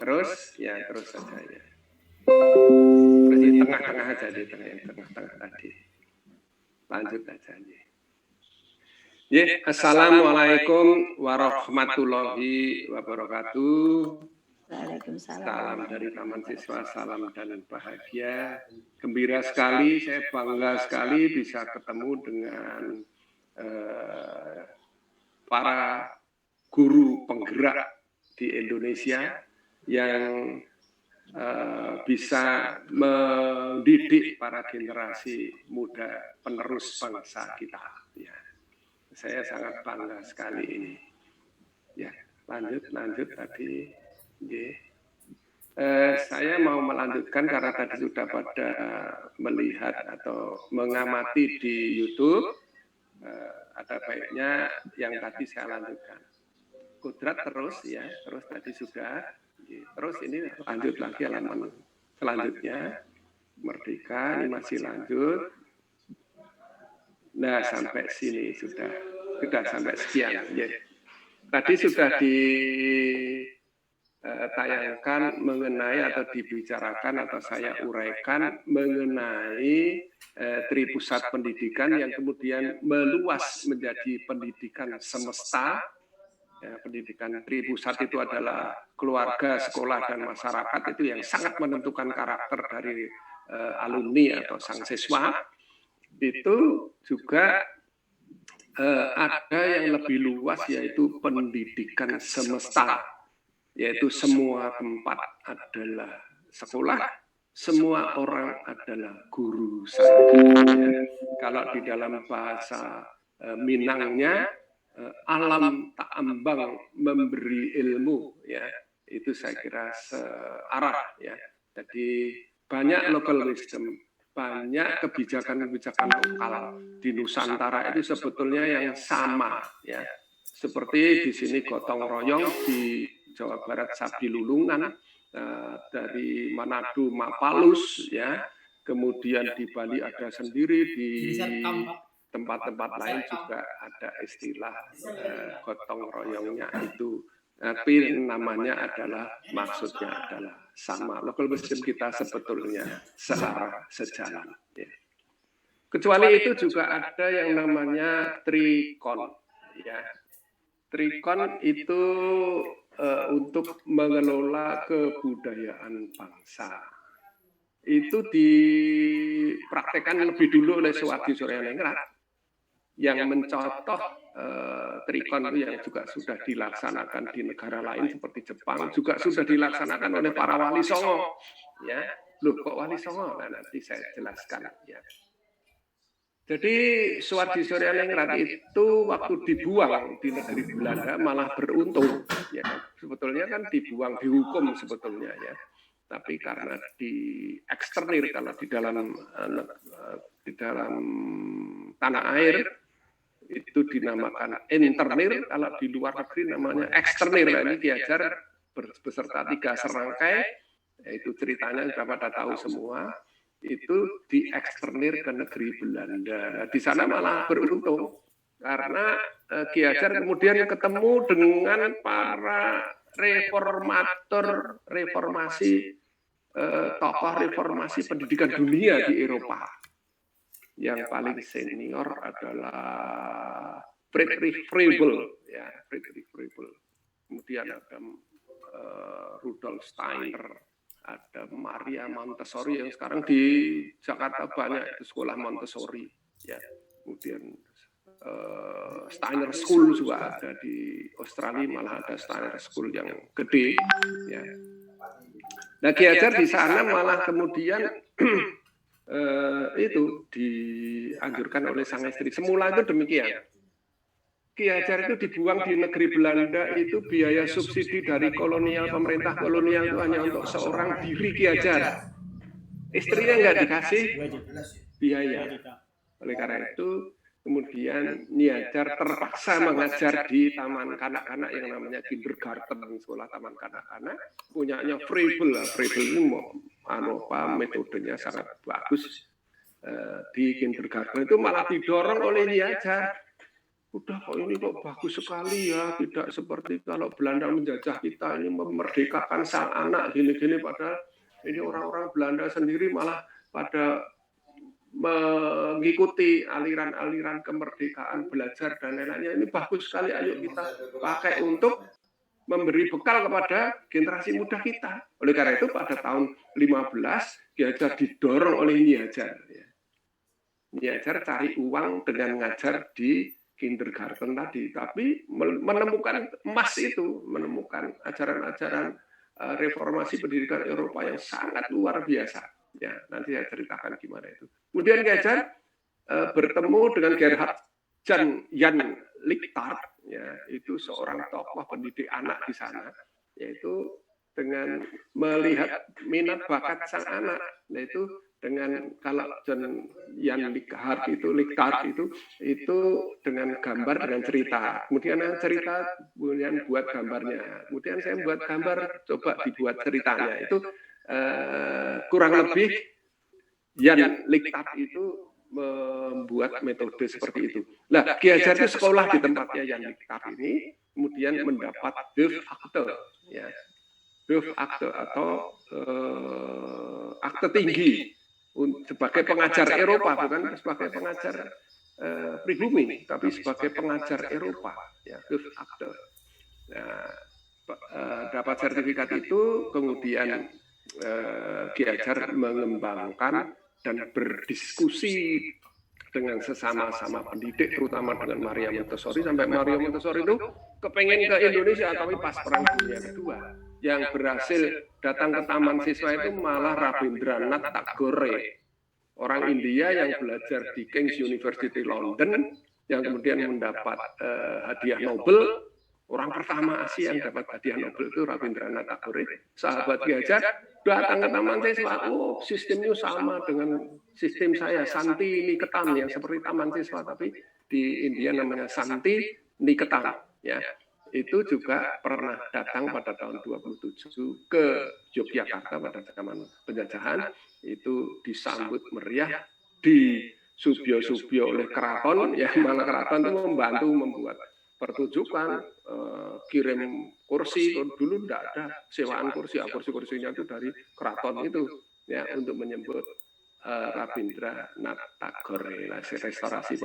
Terus ya terus saja ya. Terus di tengah-tengah aja di tengah-tengah tadi. Lanjut aja ya. Ya, assalamualaikum warahmatullahi wabarakatuh. Waalaikumsalam. Salam dari Taman Siswa, salam dan bahagia. Gembira sekali, saya bangga sekali bisa ketemu dengan para guru penggerak di Indonesia yang bisa mendidik para generasi muda penerus bangsa kita. Ya, saya sangat bangga sekali ini. Ya, lanjut tadi. Saya mau melanjutkan karena tadi sudah pada melihat atau mengamati di YouTube. Ada baiknya yang tadi saya lanjutkan. Kudrat terus ya, terus tadi sudah. Terus ini lanjut lagi halaman selanjutnya. Merdeka ini masih lanjut. Nah, sampai sini sudah sampai sekian. Ya. Tadi sudah ditayangkan mengenai atau dibicarakan atau saya uraikan mengenai Tripusat Pendidikan yang kemudian meluas menjadi pendidikan semesta. Ya, pendidikan Tripusat itu adalah keluarga, sekolah, dan masyarakat itu yang sangat menentukan karakter dari alumni atau sang siswa. Itu juga ada yang lebih luas yaitu pendidikan semesta, yaitu semua tempat adalah sekolah, semua orang adalah guru saya. Kalau di dalam bahasa Minangnya, alam tak ambang memberi ilmu, ya itu saya kira searah ya. Jadi banyak local wisdom, banyak kebijakan-kebijakan lokal di Nusantara itu sebetulnya yang sama ya. Seperti di sini gotong royong, di Jawa Barat Sabi Lulungan, dari Manado Mapalus ya. Kemudian di Bali ada sendiri, di tempat-tempat lain juga ada istilah gotong royongnya itu. Tapi namanya adalah, maksudnya adalah sama. Local wisdom kita sebetulnya searah, sejalan. Ya. Kecuali itu juga ada yang namanya trikon. Ya. Trikon itu untuk mengelola kebudayaan bangsa. Itu dipraktekkan lebih dulu oleh Suwardi Suryaningrat yang mencontoh trikon itu yang juga sudah dilaksanakan di negara lain seperti Jepang, juga sudah dilaksanakan oleh para wali songo. Ya, loh kok wali songo? Nah, nanti saya jelaskan. Ya. Jadi Suwardi Suryaningrat itu waktu dibuang di negeri Belanda malah beruntung. Ya, sebetulnya kan dibuang, dihukum sebetulnya ya. Tapi karena di eksternir, kalau di dalam tanah air itu dinamakan internir, kalau di luar negeri namanya eksternir. Ini diajar beserta 3 serangkai, yaitu ceritanya sudah pada tahu semua. Itu di eksternir ke negeri Belanda. Di sana malah beruntung karena Ki Hajar kemudian ketemu dengan para reformator, tokoh reformasi pendidikan dunia di Eropa. Yang paling senior adalah Friedrich Froebel, ya Friedrich Froebel. Kemudian ada Rudolf Steiner, ada Maria Montessori yang sekarang di Jakarta banyak itu sekolah Montessori, ya. Kemudian Steiner School juga ada di Australia, malah ada Steiner School yang gede, ya. Nah, Ki Hajar di sana malah kemudian itu dianjurkan oleh sang istri. Semula itu demikian. Ki Hajar itu dibuang di negeri Belanda, itu biaya subsidi dari kolonial, pemerintah kolonial itu hanya untuk seorang diri Ki Hajar. Istrinya nggak dikasih biaya. Oleh karena itu kemudian Ki Hajar terpaksa mengajar di taman kanak-kanak yang namanya kindergarten, sekolah taman kanak-kanak, punyanya Froebel. Froebel ini metodenya sangat bagus. Di kindergarten itu malah didorong oleh Ki Hajar. udah kok ini kok bagus sekali ya, tidak seperti kalau Belanda menjajah kita, ini memerdekakan sang anak gini-gini, padahal ini orang-orang Belanda sendiri malah pada mengikuti aliran-aliran kemerdekaan, belajar dan lain-lainnya. Ini bagus sekali, ayo kita pakai untuk memberi bekal kepada generasi muda kita. Oleh karena itu pada tahun 15 Ki Hajar didorong oleh Nyi Hajar. Nyi Hajar cari uang dengan ngajar di kindergarten tadi, tapi menemukan emas itu, menemukan ajaran-ajaran reformasi pendidikan Eropa yang sangat luar biasa. Ya, nanti saya ceritakan gimana itu. Kemudian Ki Hajar bertemu dengan Gerhard Jan Lichtard, ya, itu seorang tokoh pendidik anak di sana, yaitu dengan melihat minat bakat sang anak, yaitu dengan kalau Jan Lichtard itu dengan gambar, dengan cerita. Kemudian cerita, kemudian buat gambarnya. Kemudian saya buat gambar, coba dibuat ceritanya. Itu kurang lebih Jan Lichtard itu membuat metode seperti itu. Nah, Ki Hajar itu sekolah di tempatnya Jan Lichtard ini, kemudian mendapat Hoofakte, ya, Hoofakte atau akte tinggi sebagai pengajar Eropa, bukan sebagai pengajar pribumi, tapi sebagai pengajar Eropa, ya, Hoofakte. Nah, dapat sertifikat itu, kemudian Ki Hajar mengembangkan dan berdiskusi dengan sesama-sama pendidik, terutama dengan Maria Montessori, sampai Maria Montessori itu kepengen ke Indonesia, tapi pas Perang Dunia Kedua, yang berhasil datang ke taman siswa itu malah Rabindranath Tagore, orang India yang belajar di King's University London, yang kemudian mendapat hadiah Nobel. Orang pertama Asia yang dapat hadiah Nobel itu Rabindranath Tagore, sahabat Ki Hajar, datang ke taman siswa. Oh, sistemnya sama dengan sistem saya, Santi Niketan, yang seperti taman siswa, tapi di India namanya Santi Niketan. Ya, itu juga pernah datang pada tahun 27 ke Yogyakarta pada zaman penjajahan. Itu disambut meriah, di subyo-subyo oleh keraton, ya, malah keraton itu membantu membuat pertunjukan, kirim kursi. Dulu tidak ada sewaan kursi, kursi-kursinya itu dari keraton itu, ya, untuk menyebut Rabindranath Tagore. Restorasi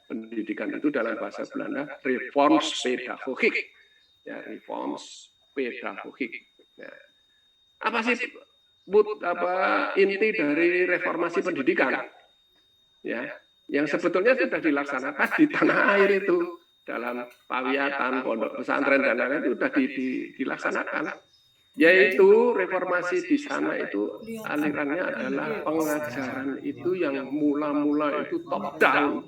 pendidikan itu dalam bahasa Belanda Reformspedagogik, ya, Reformspedagogik. Ya. Apa sih inti dari reformasi pendidikan? Ya, yang sebetulnya sudah dilaksanakan di tanah air itu, dalam pawiatan, pondok pesantren dan lain-lain itu sudah dilaksanakan. Yaitu reformasi di sana itu alirannya adalah pengajaran itu yang mula-mula itu top down.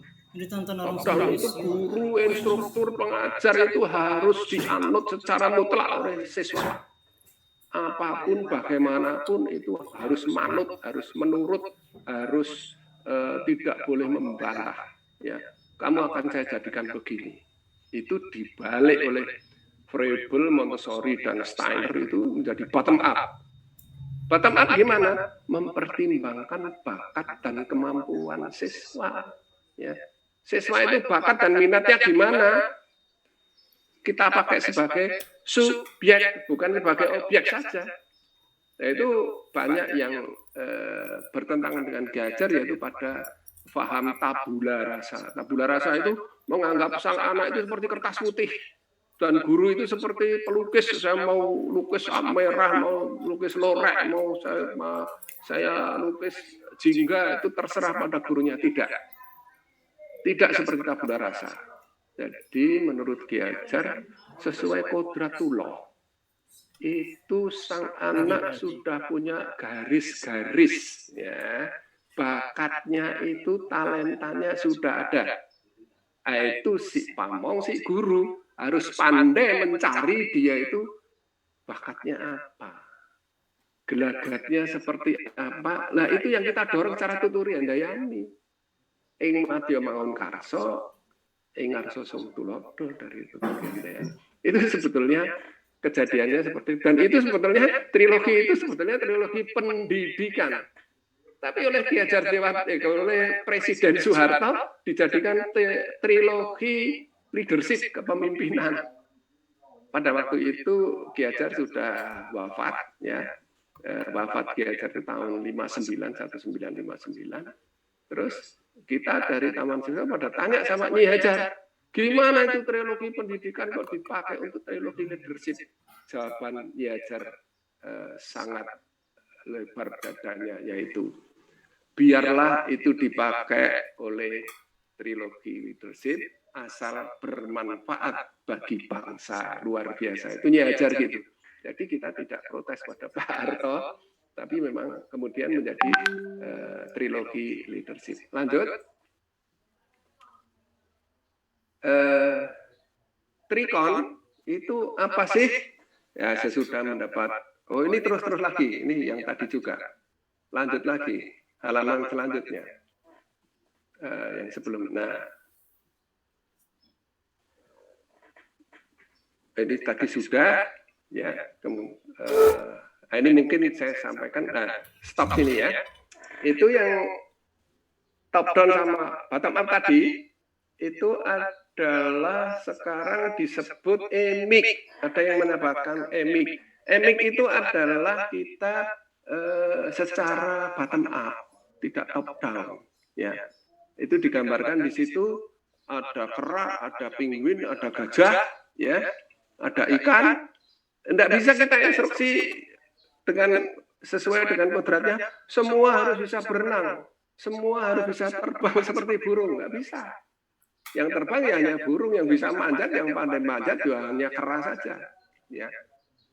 Top down itu guru, instruktur, pengajar itu harus dianut secara mutlak oleh siswa. Apapun, bagaimanapun itu harus manut, harus menurut, harus tidak boleh membantah. Ya, kamu akan saya jadikan begini. Itu dibalik oleh Froebel, Montessori, dan Steiner itu menjadi bottom up. Bottom up gimana? Mempertimbangkan bakat dan kemampuan siswa. Ya. Siswa itu bakat dan minatnya gimana? Kita pakai sebagai subjek, bukan sebagai objek saja. Nah, itu banyak yang bertentangan dengan Ki Hajar, yaitu pada paham tabula rasa. Tabula rasa itu menganggap sang anak itu seperti kertas putih, dan guru itu seperti pelukis. Saya mau lukis merah, mau lukis lorek, mau saya lukis jingga, itu terserah pada gurunya. Tidak seperti tabula rasa. Jadi menurut Ki Hajar, sesuai kodratullah, itu sang anak sudah punya garis-garis, ya, bakatnya itu, talentanya sudah ada. Itu si pamong, si guru harus pandai mencari dia itu bakatnya apa, gelagatnya seperti apa. Nah, itu yang kita dorong secara tutorial Dayani. Ing madya mangun karso, ing ngarso sumtulodo, dari tutorial Dayani. Itu sebetulnya kejadiannya seperti itu. Dan itu sebetulnya trilogi itu sebetulnya trilogi pendidikan. tapi oleh Ki Hajar Dewantara, oleh Presiden Soeharto dijadikan trilogi leadership kepemimpinan. Pada waktu itu Ki Hajar sudah wafat, ya, wafat Ki Hajar itu tahun 1959. Terus kita dari Taman Siswa pada tanya sama Nyi Hajar, gimana itu trilogi pendidikan kok dipakai untuk trilogi leadership? Jawaban Nyi Hajar sangat lebar dadanya, yaitu biarlah itu dipakai oleh trilogi leadership asal bermanfaat bagi bangsa. Luar biasa, itu Nyi Hajar gitu. Jadi kita tidak protes pada Pak Harto, tapi memang kemudian menjadi trilogi leadership. Lanjut. Trikon itu apa sih? Ya, sesudah mendapat, oh ini terus lagi, ini yang tadi juga. Lanjut lagi, halaman selanjutnya. Yang sebelum, nah. Ini tadi sudah, ya. Ini mungkin saya sampaikan, stop sini ya. Itu yang top down sama bottom up tadi, itu adalah sekarang disebut EMIC. Ada yang menambahkan EMIC. EMIC itu adalah kita secara bottom up, tidak top down. Ya, itu digambarkan di situ ada kera, ada penguin, ada gajah, ya, ada ikan. Tidak bisa kita instruksi dengan sesuai dengan kodratnya. Semua harus bisa berenang, semua harus bisa terbang seperti burung, nggak bisa. Yang terbang ya hanya burung, yang bisa manjat, yang pandai manjat juga hanya kera saja. Ya.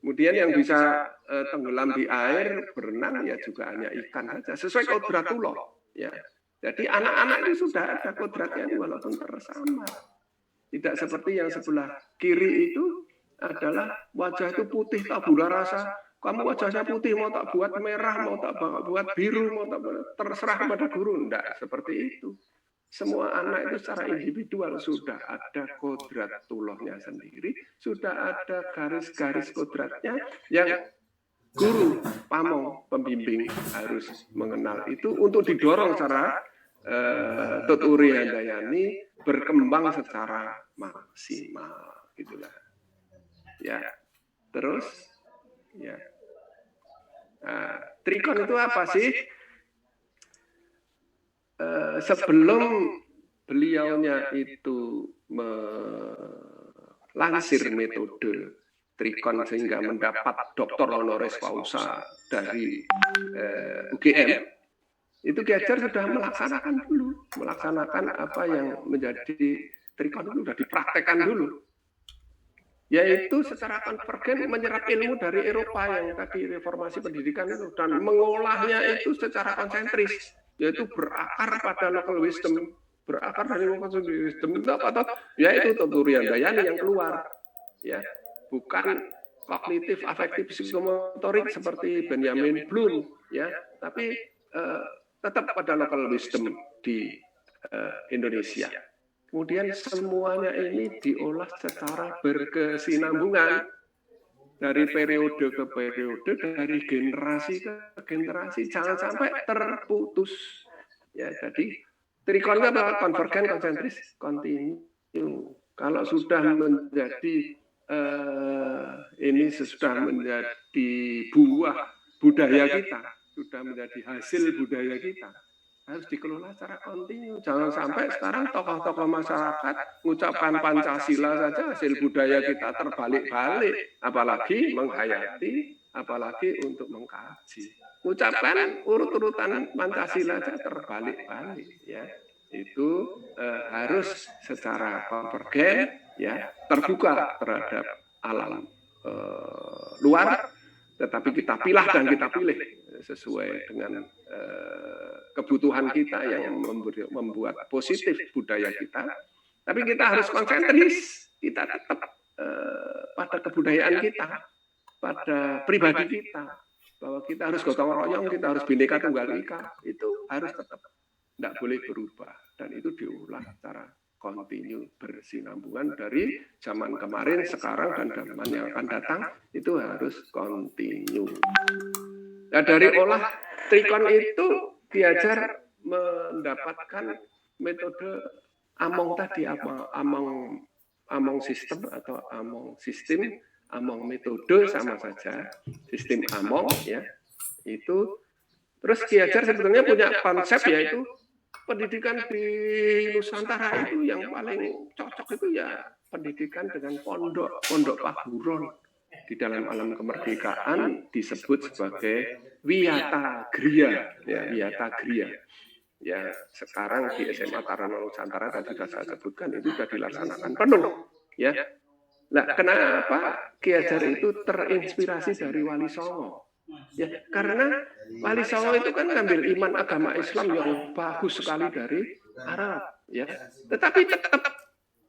Kemudian yang bisa tenggelam di air, berenang ya juga hanya ikan saja, sesuai kodratullah. Ya. Jadi anak-anak itu sudah ada kodratnya walaupun tersamar. Tidak seperti yang sebelah kiri itu adalah wajah itu putih tabula rasa. Kamu wajahnya putih, mau tak buat merah, mau tak buat biru, mau tak terserah kepada guru. Tidak seperti itu. Semua anak itu secara individual sudah ada kodratullohnya sendiri, sudah ada garis-garis kodratnya yang guru, pamong, pembimbing harus mengenal itu untuk didorong secara Tuturi Handayani berkembang secara maksimal, gitulah. Ya, terus, ya. Nah, trikon itu apa sih? Sebelum beliaunya itu melansir metode trikon sehingga mendapat doktor honoris causa dari UGM, itu Ki Hajar sudah melaksanakan apa yang menjadi trikon itu sudah dipraktekkan dulu, yaitu secara konvergen menyerap ilmu dari Eropa yang tadi reformasi pendidikan itu dan mengolahnya itu secara konsentris, yaitu berakar pada local wisdom, berakar dari local wisdom itu apa toh? Yaitu Tuturi Handayani yang keluar, ya, bukan kognitif, afektif, psikomotorik seperti Benjamin Bloom, ya, tapi tetap pada local wisdom di Indonesia. Kemudian semuanya ini diolah secara berkesinambungan dari periode ke periode, dari generasi ke generasi, jangan sampai terputus. Ya, jadi trikon itu adalah konvergen, konsentris, kontinu. Kalau sudah menjadi ini sudah menjadi buah budaya kita, sudah menjadi hasil budaya kita, harus dikelola secara kontinu. Jangan sampai sekarang tokoh-tokoh masyarakat mengucapkan Pancasila saja hasil budaya kita terbalik-balik, apalagi menghayati, apalagi untuk mengkaji. Ucapkan urut-urutan Pancasila saja terbalik-balik, ya. Itu harus secara konvergen, ya, terbuka terhadap alam luar, tetapi kita pilah dan kita pilih sesuai dengan kebutuhan kita yang membuat positif budaya kita. Tapi kita harus konsentris, kita tetap pada kebudayaan kita, pada pribadi kita, bahwa kita harus gotong royong, kita harus Bhinneka Tunggal Ika, itu harus tetap tidak boleh berubah, dan itu diulang secara kontinu bersinambungan dari zaman kemarin, sekarang, dan zaman yang akan datang, itu harus kontinu. Nah, dari olah trikon itu Ki Hajar mendapatkan metode among tadi, among sistem atau among sistem, among metode sama saja, sistem among ya itu. Terus Ki Hajar sebetulnya punya konsep yaitu pendidikan di Nusantara itu yang paling cocok itu ya pendidikan dengan pondok paburon. Di dalam alam kemerdekaan disebut sebagai Wiyata Griya, ya Wiyata Griya. Ya sekarang di SMA Taruna Nusantara tadi sudah saya sebutkan itu sudah dilaksanakan penuh, ya. Nah, kenapa Ki Hajar itu terinspirasi dari Wali Songo? Ya, karena Wali Songo itu kan ngambil iman agama Islam yang bagus sekali dari Arab, ya. Tetapi tetap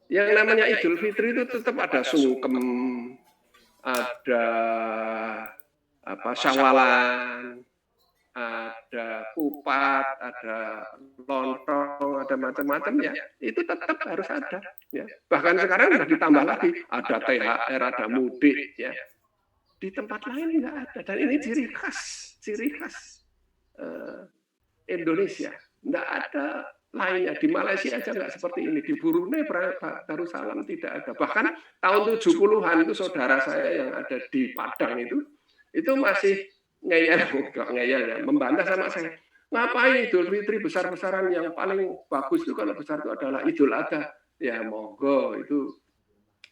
yang namanya Idul Fitri itu tetap ada sungkem, ada syawalan, ada kupat, ada lontong, ada macam-macam ya. Itu tetap harus ada. Ya. Bahkan sekarang sudah ditambah lagi, ada THR, ada mudik, ya. Di tempat lain nggak ada. Dan ini ciri khas Indonesia. Nggak ada lainnya. Di Malaysia aja nggak seperti ini. Di Brunei, Darussalam tidak ada. Bahkan tahun 70-an itu saudara saya yang ada di Padang itu masih ngeyel ya, membantah sama saya. Ngapain Idul Fitri besar-besaran, yang paling bagus itu kalau besar itu adalah Idul Adha. Ya monggo, itu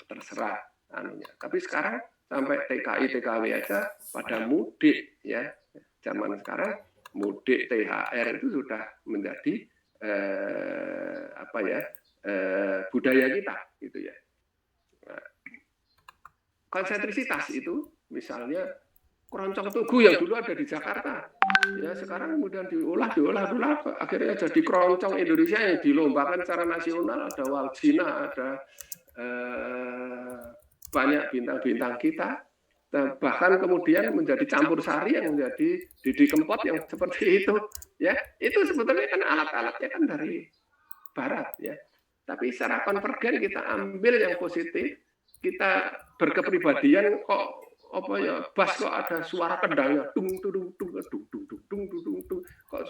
terserah anunya. Tapi sekarang sampai TKI TKW aja pada mudik ya. Zaman sekarang mudik THR itu sudah menjadi budaya kita gitu ya. Nah, konsentrisitas itu misalnya keroncong tugu yang dulu ada di Jakarta, ya sekarang kemudian diolah, akhirnya jadi keroncong Indonesia yang dilombakan secara nasional. Ada Waljina, ada banyak bintang-bintang kita, bahkan kemudian menjadi campur sari yang menjadi Didi Kempot yang seperti itu, ya itu sebetulnya kan alat-alatnya kan dari Barat, ya. Tapi secara konvergen kita ambil yang positif, kita berkepribadian kok bass kok ada suara kendangnya dung dung dung dung dung dung dung dung, kok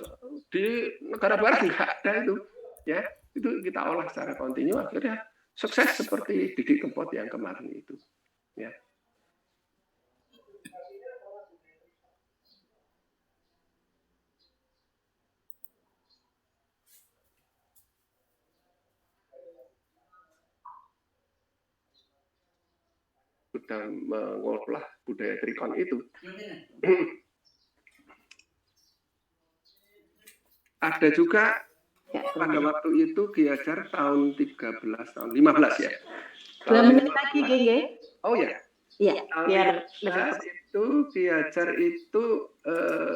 di negara barat nggak ada itu, ya itu kita olah secara kontinu, akhirnya sukses seperti Didi Kempot yang kemarin itu, ya. Sudah mengolah budaya trikon itu. Ada juga pada waktu itu Ki Hajar tahun 15 ya. 2 menit lagi, Gege. Oh ya. Iya, biar itu Ki Hajar itu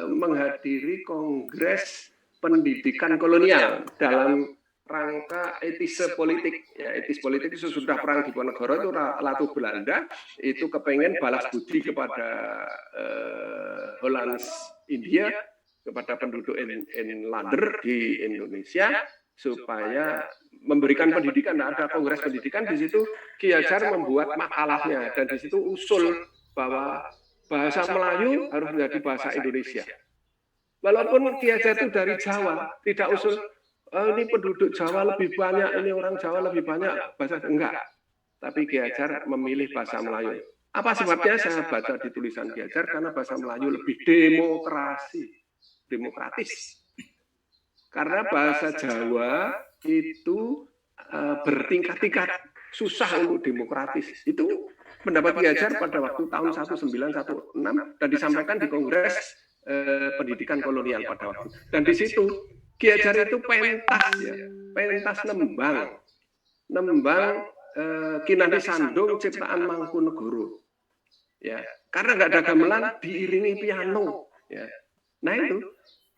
menghadiri Kongres Pendidikan Kolonial dalam rangka etise politik. Ya, etis politik itu sudah perang Diponegoro itu Ratu Belanda itu kepengen balas budi kepada Hollands India, kepada penduduk Inlander di Indonesia, supaya memberikan pendidikan. Nah, ada Kongres Pendidikan, di situ Ki Hajar membuat makalahnya, dan di situ usul bahwa bahasa Melayu harus menjadi bahasa Indonesia. Walaupun Ki Hajar itu dari Jawa, tidak usul ini penduduk Jawa lebih banyak, ini orang Jawa lebih banyak bahasa, enggak. Tapi Ki Hajar memilih bahasa Melayu. Apa sebabnya? Saya baca di tulisan Ki Hajar, karena bahasa Melayu lebih demokratis. Karena bahasa Jawa itu bertingkat-tingkat, susah untuk demokratis. Itu pendapat Ki Hajar pada waktu tahun 1916 dan disampaikan di Kongres Pendidikan Kolonial pada waktu. Dan di situ Ki Hajar itu pentas nembang Kinandi Sandung ciptaan Mangkunegoro. Ya, karena nggak ada gamelan diiringi piano. Ya. Nah itu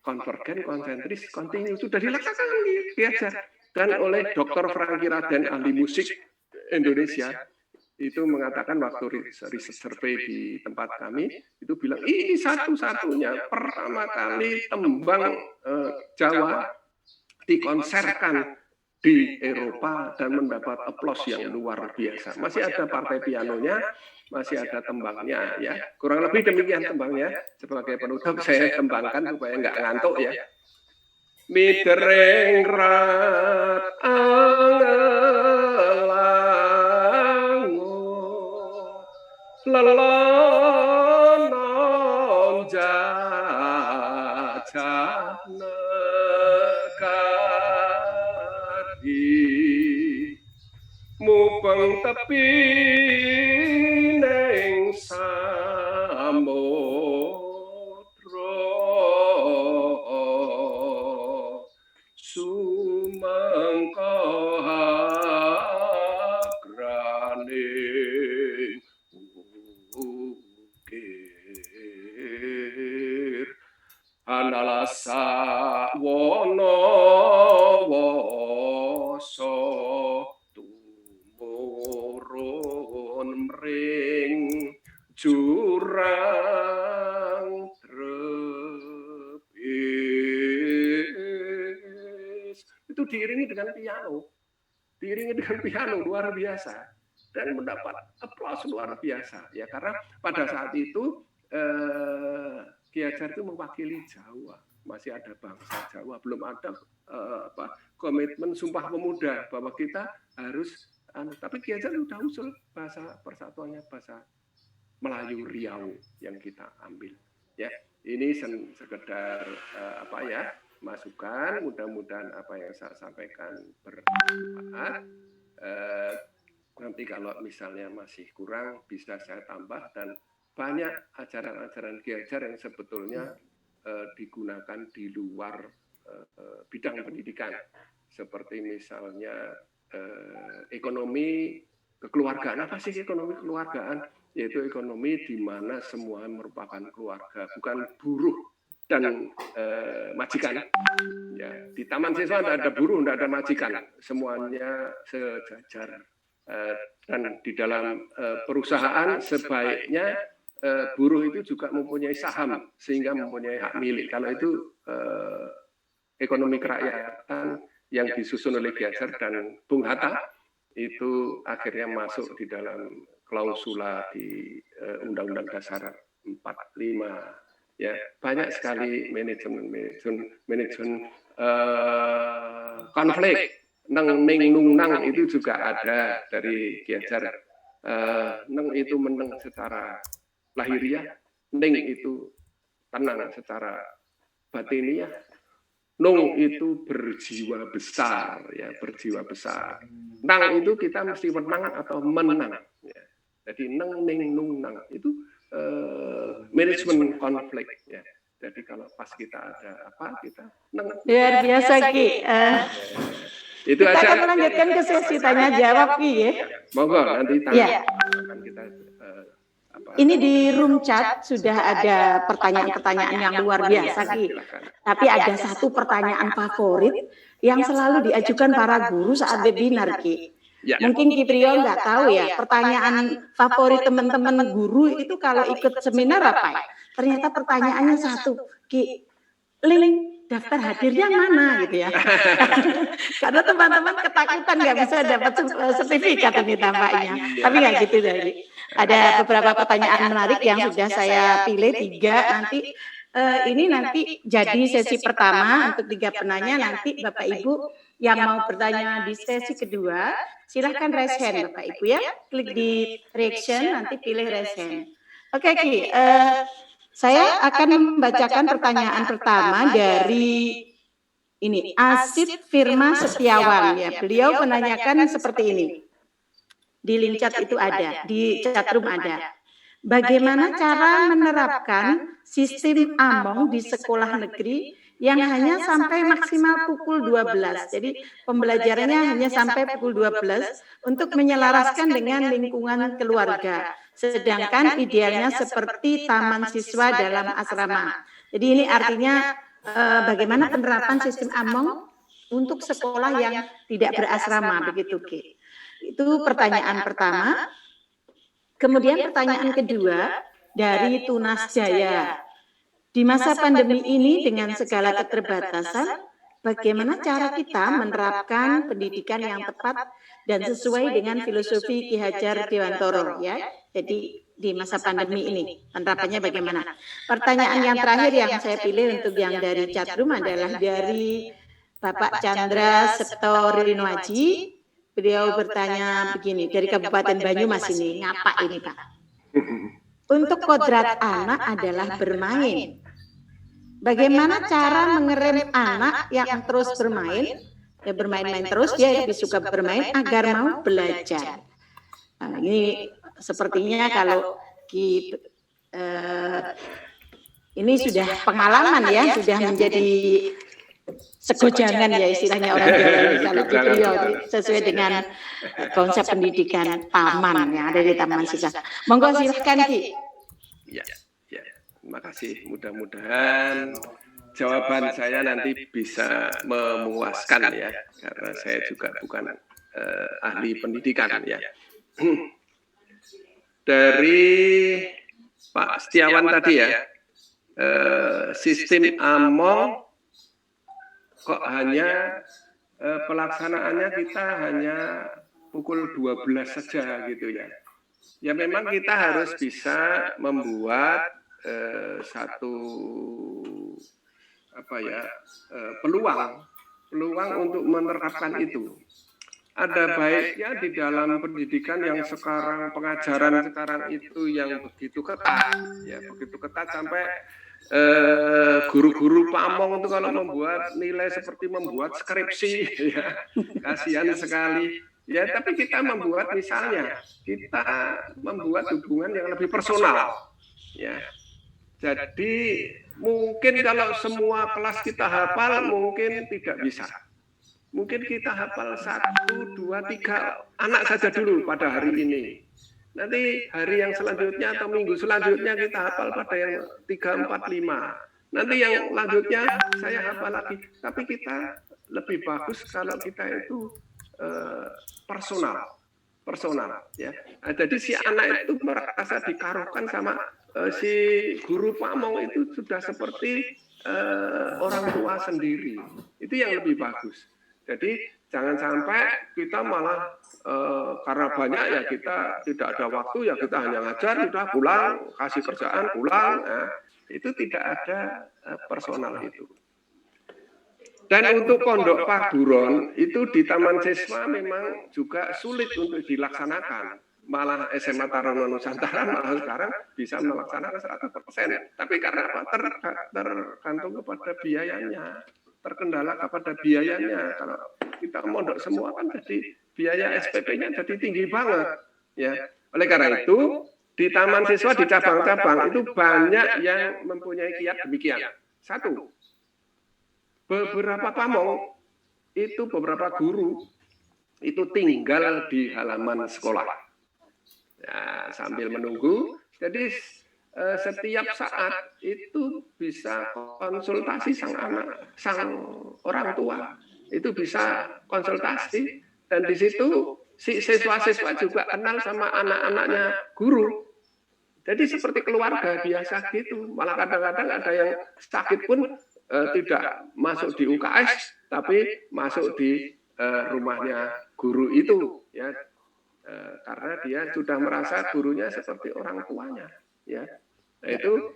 konvergen, konsentris, kontinu sudah dilaksanakan Ki Hajar. Dan oleh Dr. Franky Raden, ahli musik Indonesia, itu mengatakan waktu riset survei di tempat kami, itu bilang ini satu-satunya pertama kali tembang Jawa dikonserkan di Eropa dan mendapat aplaus yang luar biasa. Masih ada partai pianonya, masih ada tembangnya, ya kurang lebih demikian tembangnya. Sebagai penutup saya tembangkan supaya nggak ngantuk ya. Miderengrat angelango lelonon jajah negari mubeng tepi ning samudra sumangka hagraning ukir analasa wana wasa tumurun mring jurang trepis. Itu diiringi dengan piano luar biasa dan mendapat aplaus luar biasa ya, karena pada saat itu Ki Hajar itu mewakili Jawa, masih ada bangsa Jawa, belum ada komitmen Sumpah Pemuda bahwa kita harus tapi Ki Hajar sudah usul bahasa persatuannya bahasa Melayu Riau yang kita ambil ya. Ini sekedar masukan, mudah-mudahan apa yang saya sampaikan bermanfaat. Nanti kalau misalnya masih kurang bisa saya tambah, dan banyak ajaran-ajaran Ki Hajar yang sebetulnya digunakan di luar bidang pendidikan, seperti misalnya ekonomi kekeluargaan. Apa sih ekonomi kekeluargaan? Yaitu ekonomi di mana semua merupakan keluarga, bukan buruh dan majikan. Ya, di taman siswa tidak ada buruh, tidak ada majikan, semuanya sejajar. Dan di dalam perusahaan sebaiknya buruh itu juga mempunyai saham sehingga mempunyai hak milik. Kalau itu ekonomi kerakyatan yang disusun oleh Ki Hajar dan Bung Hatta itu akhirnya masuk di dalam klausula di Undang-Undang Dasar 45. Ya, banyak sekali manajemen konflik. Neng ning nung nang itu juga ada dari Ki Hajar. Neng itu meneng secara lahiriah, ning itu tenang secara batiniah, nung itu berjiwa besar, ya, berjiwa besar. Nang itu kita mesti menang atau menang. Ya. Jadi neng ning nung nang itu manajemen konflik. Ya. Jadi kalau pas kita ada apa kita neng. Luar biasa Ki. Itu kita aja. akan melanjutkan ke sesi tanya jawab Ki ya. Monggo nanti tanya. Akan kita ini di room chat sudah ada pertanyaan-pertanyaan yang luar biasa Ki. Tapi ada satu pertanyaan favorit yang selalu diajukan para guru saat webinar Ki. Ya. Mungkin Ki Priyo nggak tahu ya, pertanyaan favorit teman-teman guru itu kalau ikut seminar apa ya? Ternyata pertanyaannya satu, Ki, link daftar hadirnya mana gitu ya. Karena teman-teman ketakutan nggak bisa dapat sertifikat ini tampaknya. Tapi nggak gitu dari. Ada beberapa pertanyaan menarik yang sudah saya pilih 3 nanti. Ini nanti jadi sesi pertama untuk 3 penanya, nanti Bapak Ibu yang mau bertanya di sesi kedua silahkan raise hand Bapak Ibu ya, klik di reaction nanti pilih raise hand. Oke Ki, saya akan membacakan pertanyaan pertama dari ini Asid Firma Setiawan ya, beliau menanyakan seperti ini. Di link chat itu ada, di chatroom ada. Bagaimana cara menerapkan sistem among di sekolah negeri yang hanya sampai maksimal pukul 12. Jadi pembelajarannya hanya sampai pukul 12 untuk menyelaraskan dengan lingkungan keluarga. Sedangkan idealnya seperti taman siswa dalam asrama. Jadi ini artinya bagaimana penerapan sistem among untuk sekolah yang tidak berasrama, begitu Ki. Itu pertanyaan pertama. Kemudian pertanyaan kedua dari Tunas Jaya. Di masa pandemi ini dengan segala keterbatasan, bagaimana cara kita menerapkan pendidikan yang tepat dan sesuai dengan filosofi Ki Hajar Dewantoro ya. Jadi di masa pandemi ini penerapannya bagaimana? Pertanyaan yang terakhir yang saya pilih untuk yang dari chatroom adalah dari Bapak Chandra Septo Rinwaji. Beliau bertanya begini, dari Kabupaten Banyumas ini, ngapa ini Pak? Untuk kodrat anak adalah bermain. Bagaimana cara mengerem anak yang terus bermain? Ya bermain-main terus, dia lebih suka bermain agar mau belajar. Nah, ini sepertinya kalau ini sudah pengalaman ya, sudah menjadi segojangan ya istilahnya orang Jawa ini kalau di Priok sesuai dengan konsep pendidikan taman yang ada di Taman Siswa. Monggo silakan Ki. Ya, terima kasih. Mudah-mudahan jawaban saya nanti bisa memuaskan ya, karena saya juga bukan ahli pendidikan ya. Dari Pak Setiawan tadi ya, sistem AMO kok hanya pelaksanaannya kita hanya pukul 12 saja gitu ya. Ya memang kita harus bisa membuat satu peluang untuk menerapkan itu. Ada baiknya di dalam pendidikan yang sekarang, pengajaran sekarang itu yang begitu ketat, ya begitu ketat sampai guru-guru pamong itu kalau membuat nilai seperti membuat skripsi, ya kasihan sekali. Ya, tapi kita membuat misalnya kita membuat hubungan yang lebih personal, ya. Jadi mungkin kalau semua kelas kita hafal mungkin tidak bisa. Mungkin kita hafal 1, 2, 3 anak saja dulu pada hari ini. Nanti hari yang selanjutnya atau minggu selanjutnya kita hafal pada yang 3, 4, 5. Nanti yang lanjutnya saya hafal lagi. Tapi kita lebih bagus kalau kita itu personal ya. Nah, jadi si anak itu merasa dikaruhkan sama si guru pamong itu sudah seperti orang tua sendiri. Itu yang lebih bagus. Jadi jangan sampai kita malah karena banyak ya kita tidak ada waktu ya kita hanya ngajar sudah pulang, kasih kerjaan pulang, itu tidak ada personal itu. Dan untuk pondok Pak Buron itu di Taman Siswa memang juga sulit untuk dilaksanakan. Malah SMA Taruna Nusantara malah sekarang bisa melaksanakan 100%. Tapi karena apa? Tergantung kepada biayanya, terkendala kepada biayanya. Kalau kita mondok semua kan jadi biaya SPP-nya jadi tinggi banget. Ya. Oleh karena itu di Taman Siswa di cabang-cabang itu banyak yang mempunyai kiat demikian. Satu, beberapa pamong itu beberapa guru itu tinggal di halaman sekolah. Ya, sambil menunggu, jadi setiap saat itu bisa konsultasi sang orang tua, itu bisa konsultasi dan di situ si siswa-siswa juga kenal sama anak-anaknya guru. Jadi seperti keluarga biasa gitu. Malah kadang-kadang ada yang sakit pun tidak masuk di UKS, tapi masuk di rumahnya guru itu, ya. Karena dia sudah merasa gurunya seperti orang tuanya, ya. Nah, itu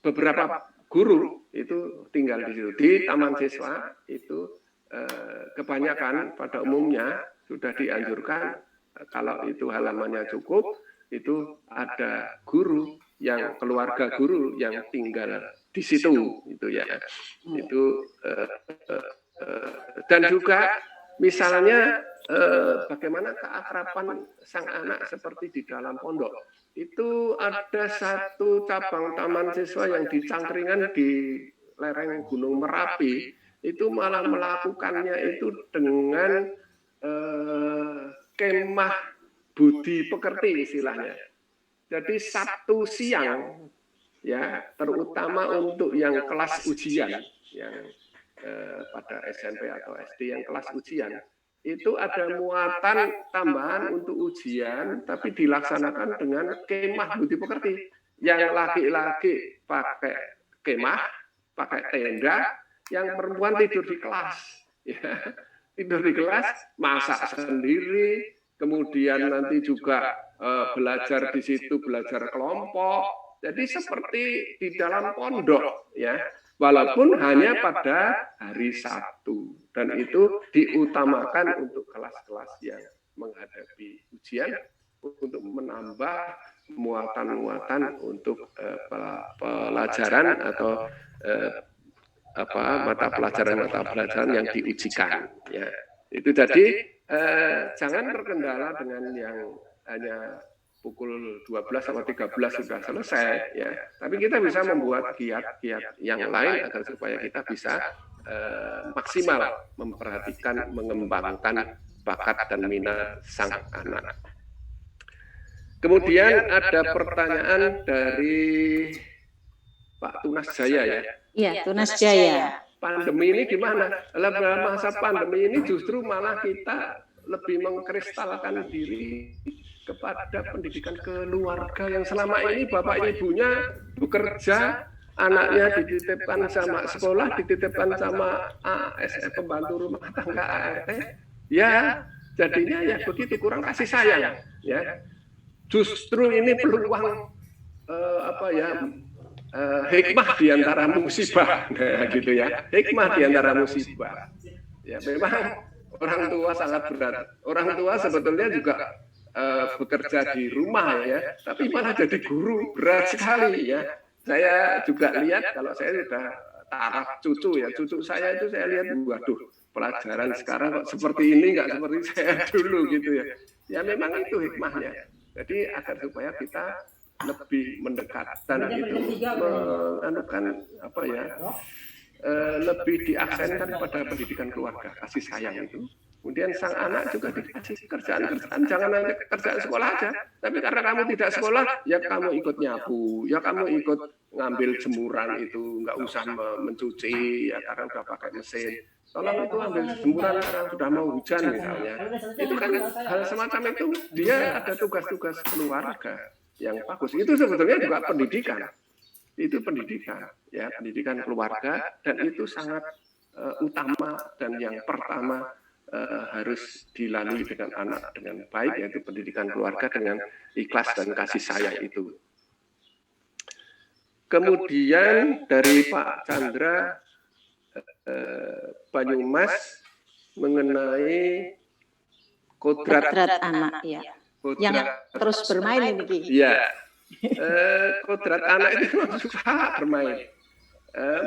beberapa guru itu tinggal di situ di Taman Siswa itu kebanyakan pada umumnya sudah dianjurkan kalau itu halamannya cukup itu ada guru yang keluarga guru yang tinggal di situ itu ya itu dan juga misalnya bagaimana keakraban sang anak seperti di dalam pondok itu ada satu cabang Taman Siswa yang di Cangkringan di lereng Gunung Merapi itu malah melakukannya itu dengan kemah budi pekerti istilahnya. Jadi Sabtu siang ya terutama untuk yang kelas ujian yang pada SMP atau SD yang kelas ujian itu ada muatan tambahan untuk ujian tapi dilaksanakan dengan kemah budi pekerti. Yang laki-laki pakai kemah, pakai tenda, yang perempuan tidur di kelas. Ya, tidur di kelas, masak sendiri, kemudian nanti juga belajar di situ, belajar kelompok. Jadi seperti di dalam pondok, ya. walaupun hanya pada hari Sabtu, dan itu diutamakan untuk kelas-kelas yang menghadapi ujian untuk menambah muatan-muatan untuk pelajaran atau mata pelajaran yang diujikan. Ya, itu jadi jangan terkendala dengan yang hanya pukul 12 atau 13 sudah selesai, ya. Tapi kita bisa membuat kiat-kiat yang lain agar supaya kita bisa maksimal memperhatikan, mengembangkan bakat dan minat sang anak. Kemudian ada pertanyaan dari Pak Tunas Jaya, ya. Iya, Tunas Jaya. Pandemi ini gimana? Dalam masa pandemi ini justru malah kita lebih mengkristalkan diri kepada pendidikan keluarga yang selama ini bapak ibunya bekerja, anaknya dititipkan sama sekolah, dititipkan sama ASN pembantu rumah tangga ART, ya jadinya ya begitu, kurang kasih sayang, ya. Justru ini peluang hikmah di antara musibah, nah, gitu ya, hikmah di antara musibah. Ya memang orang tua sangat berat. Orang tua sebetulnya juga bekerja di rumah, ya, tapi malah jadi guru, berat sekali, ya. Saya juga lihat kalau saya sudah taraf cucu, ya, cucu saya itu saya lihat, waduh, pelajaran sekarang kok seperti ini, nggak seperti saya dulu, gitu ya. Ya memang itu hikmahnya. Jadi agar supaya kita lebih mendekatkan itu, menganukan lebih diaksenkan pada pendidikan keluarga, kasih sayang itu. Kemudian sang anak juga dikasih kerjaan, jangan hanya kerjaan sekolah aja, tapi karena kamu tidak sekolah, ya kamu ikut nyapu, ya kamu ikut ngambil jemuran itu, nggak usah mencuci, ya karena udah pakai mesin. Tolong itu ambil jemuran karena sudah mau hujan misalnya. Itu kan hal semacam itu, dia ada tugas-tugas keluarga yang bagus. Itu sebetulnya juga pendidikan. Itu pendidikan, ya, pendidikan keluarga, dan itu sangat utama dan yang pertama harus dilalui dengan anak dengan baik, yaitu pendidikan keluarga dengan ikhlas dan kasih sayang itu. Kemudian dari Pak Chandra Banyumas mengenai kodrat anak, ya. Yang terus bermain ini, Ki. Iya. Kodrat anak itu suka bermain.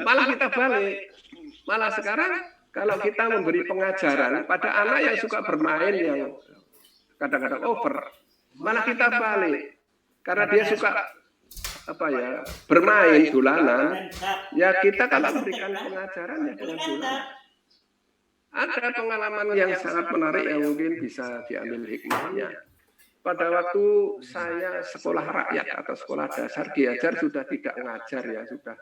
Malah kita balik. Malah sekarang kalau kita memberi pengajaran pada anak yang suka bermain, yang kadang-kadang over, malah kita balik. Karena dia suka bermain dolanan, ya kita kalau memberikan pengajaran ya dengan dolanan. Ada pengalaman yang sangat menarik yang mungkin bisa diambil hikmahnya. Pada waktu saya sekolah rakyat atau sekolah dasar, Ki Hajar sudah tidak ngajar, ya, sudah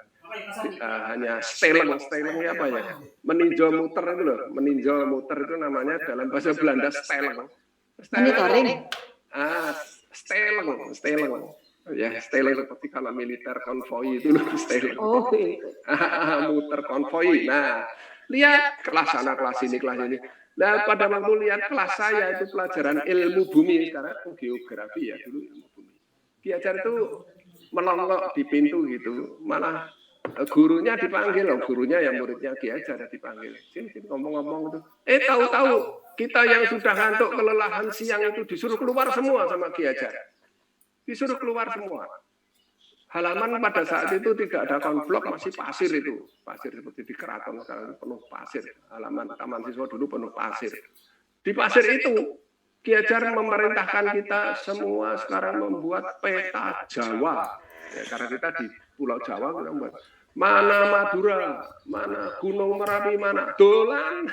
hanya steleng apa ya, meninjau muter itu loh, meninjau muter itu namanya dalam bahasa Belanda steleng. Monitoring. Steleng. Ya, steleng seperti kalau militer konvoi itu loh, steleng. Oh, itu. Muter konvoi. Nah, lihat kelas sana, kelas ini, kelas ini. Nah, pada waktu lihat kelas saya itu pelajaran ilmu bumi, sekarang geografi, ya, dulu ilmu bumi. Ki Hajar itu melonggok di pintu gitu, malah gurunya dipanggil, gurunya yang muridnya Ki Hajar dipanggil. Sini ngomong-ngomong itu. Tahu-tahu kita yang sudah ngantuk kelelahan siang itu disuruh keluar semua sama Ki Hajar. Disuruh keluar semua. Halaman pada saat itu tidak ada konblok, masih pasir itu. Pasir seperti di keraton sekarang penuh pasir. Halaman taman siswa dulu penuh pasir. Di pasir itu, Ki Hajar memerintahkan kita semua sekarang membuat peta Jawa. Ya, karena kita di Pulau Jawa, kita membuat mana Madura, mana Gunung Merapi, mana dolanan.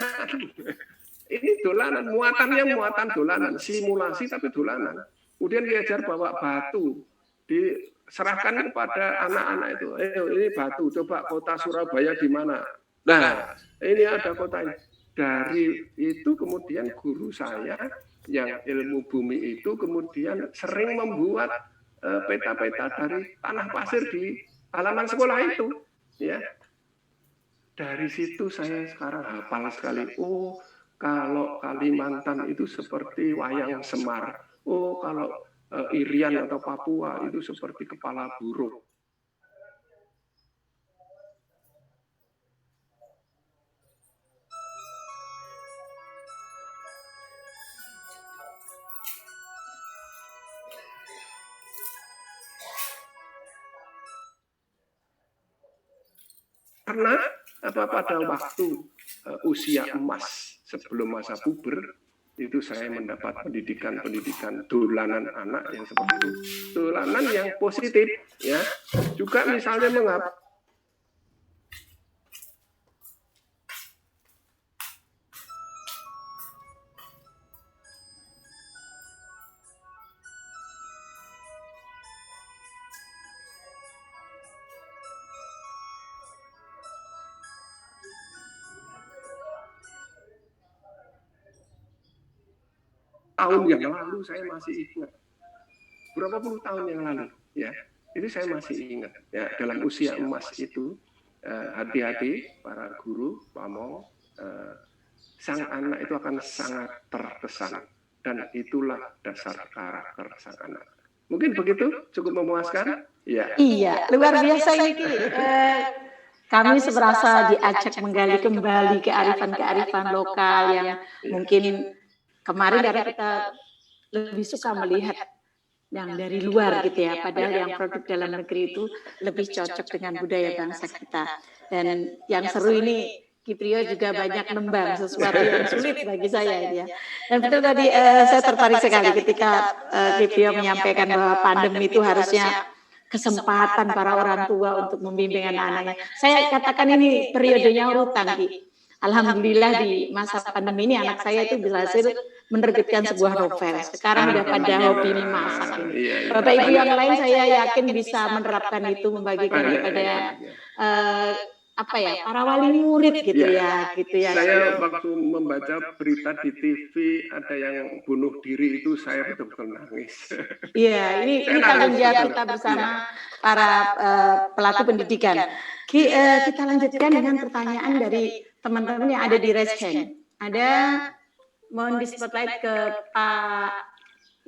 Ini dolanan, muatannya muatan dolanan, simulasi tapi dolanan. Kemudian Ki Hajar bawa batu, diserahkan kepada anak-anak itu. Ini batu, coba kota Surabaya di mana? Nah, ini ada kota ini. Dari itu kemudian guru saya yang ilmu bumi itu kemudian sering membuat peta-peta dari tanah pasir di halaman sekolah itu. Ya, dari situ saya sekarang hafal sekali. Oh, kalau Kalimantan itu seperti wayang Semar. Oh, kalau Irian atau Papua itu seperti kepala burung. Karena pada waktu usia emas sebelum masa puber itu saya mendapat pendidikan dolanan anak yang seperti itu, dolanan yang positif, ya. Juga misalnya mengapa tahun yang lalu saya masih ingat, berapa puluh tahun yang lalu, ya, itu saya masih ingat, ya, dalam usia emas itu, hati-hati para guru, pamong, sang anak itu akan sangat terkesan, dan itulah dasar karakter sang anak. Mungkin begitu, cukup memuaskan? Ya. Iya, luar biasa ini Ki. Kami seberasa diajak menggali kembali kearifan-kearifan lokal yang mungkin kemarin dari kita lebih suka melihat yang dari luar gitu ya, padahal yang produk dalam negeri itu lebih cocok dengan budaya bangsa kita. Dan yang seru ini Kiprio juga banyak nembang sesuatu yang sulit bagi saya ya. Dan betul tadi saya tertarik sekali ketika Kiprio menyampaikan bahwa pandemi itu harusnya kesempatan para orang tua untuk membimbing anak-anaknya. Saya katakan ini periodenya urutan, Ki. Alhamdulillah di masa pandemi ini anak saya itu berhasil menerbitkan sebuah novel. Sekarang udah pada hobi memasak. Bapak Ibu yang lain saya yakin bisa menerapkan itu, membagikan kepada para wali murid gitu ya. Saya waktu membaca berita di TV ada yang bunuh diri itu saya betul-betul nangis. Iya, ini tanggung jawab kita bersama para pelaku pendidikan. Kita lanjutkan dengan pertanyaan dari teman-teman yang ada di raise hand. Ada, mohon di spotlight ke Pak,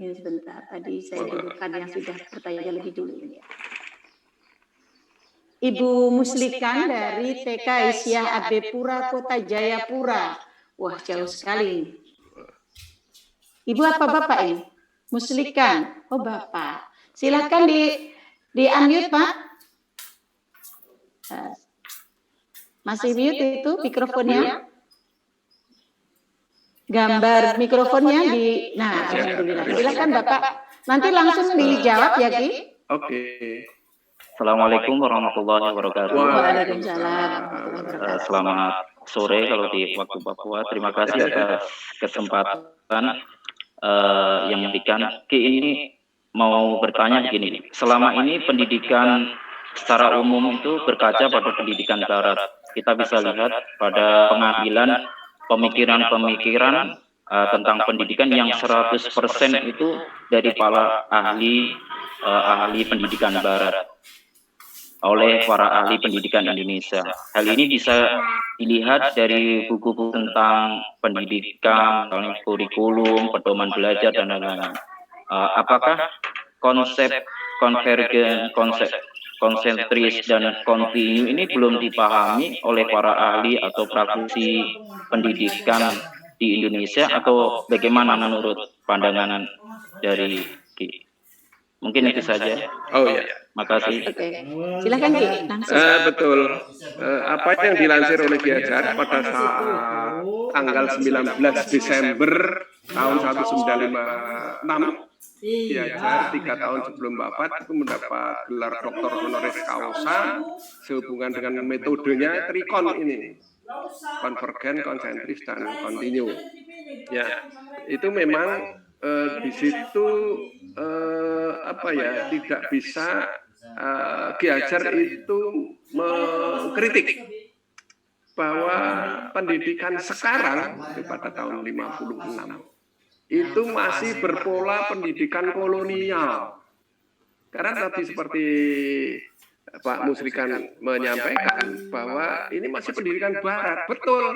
ini sebentar, tadi saya dulukan yang sudah bertanya lebih dulu ini ya. Ibu Muslikan dari TK Isyah Abepura Kota Jayapura. Wah, jauh sekali. Ibu apa Bapak ini? Muslikan. Oh, Bapak. Silakan di unmute, Pak. Masih mute itu mikrofonnya? Gambar mikrofonnya di... Nah, alhamdulillah. Silakan Bapak. Nanti langsung dijawab ya, Ki. Oke. Assalamualaikum warahmatullahi wabarakatuh. Waalaikumsalam. Selamat sore kalau di waktu Papua. Terima kasih atas kesempatan yang diberikan. Ki, ini mau bertanya begini. Selama ini pendidikan secara umum itu berkaca pada pendidikan Barat. Kita bisa lihat pada pengambilan pemikiran-pemikiran tentang pendidikan yang 100% itu dari para ahli pendidikan Barat oleh para ahli pendidikan Indonesia. Hal ini bisa dilihat dari buku-buku tentang pendidikan, kurikulum, pedoman belajar dan lain-lain. Apakah konsep konvergen, konsep konsentris dan kontinu ini belum dipahami oleh para ahli atau praktisi pendidikan di Indonesia, atau bagaimana menurut pandangan dari Ki? Mungkin itu saja. Oh iya. Makasih. Oke. Silakan Ki. Betul. Apa yang dilansir oleh Ki Hajar pada saat tanggal 19 Desember tahun 1956, Ki Hajar 3 tahun sebelum wafat itu mendapat gelar Doktor Honoris Causa sehubungan dengan metodenya trikon ini, konvergen, konsentris, dan kontinu. Ya, itu memang di situ tidak bisa Ki Hajar itu mengkritik bahwa pendidikan sekarang pada tahun 56 itu masih berpola pendidikan kolonial. Karena tadi seperti Pak Muslikan menyampaikan bahwa ini masih pendidikan Barat. Betul.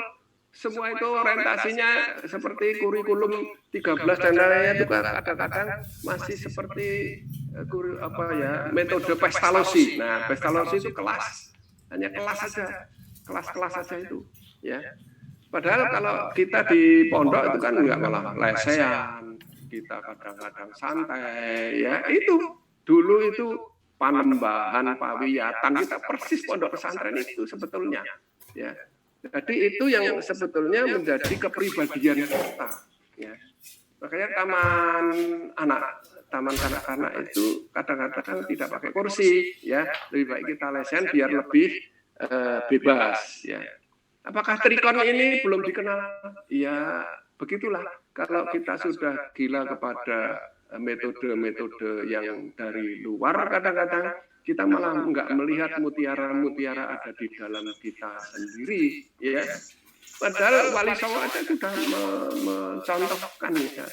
Semua itu orientasinya seperti kurikulum 13 dan lainnya itu kadang-kadang masih seperti metode Pestalozzi. Nah, Pestalozzi itu kelas, hanya kelas saja, kelas-kelas saja itu, ya. Padahal kalau kita di pondok itu kan enggak malah lesehan, kita kadang-kadang santai, ya. Itu dulu itu Panembahan, Pawiyatan, kita persis pondok pesantren itu sebetulnya. Ya. Jadi itu yang sebetulnya menjadi kepribadian kita. Ya. Makanya taman kanak-kanak itu kadang-kadang tidak pakai kursi, ya. Lebih baik kita lesen biar lebih bebas, ya. Apakah trikon ini belum dikenal? Ya, begitulah. Kalau kita sudah gila kepada metode-metode yang dari luar, kadang-kadang kita malah nggak melihat mutiara-mutiara ada di dalam kita sendiri, ya. Padahal Wali Songo aja sudah mencontohkan, ya.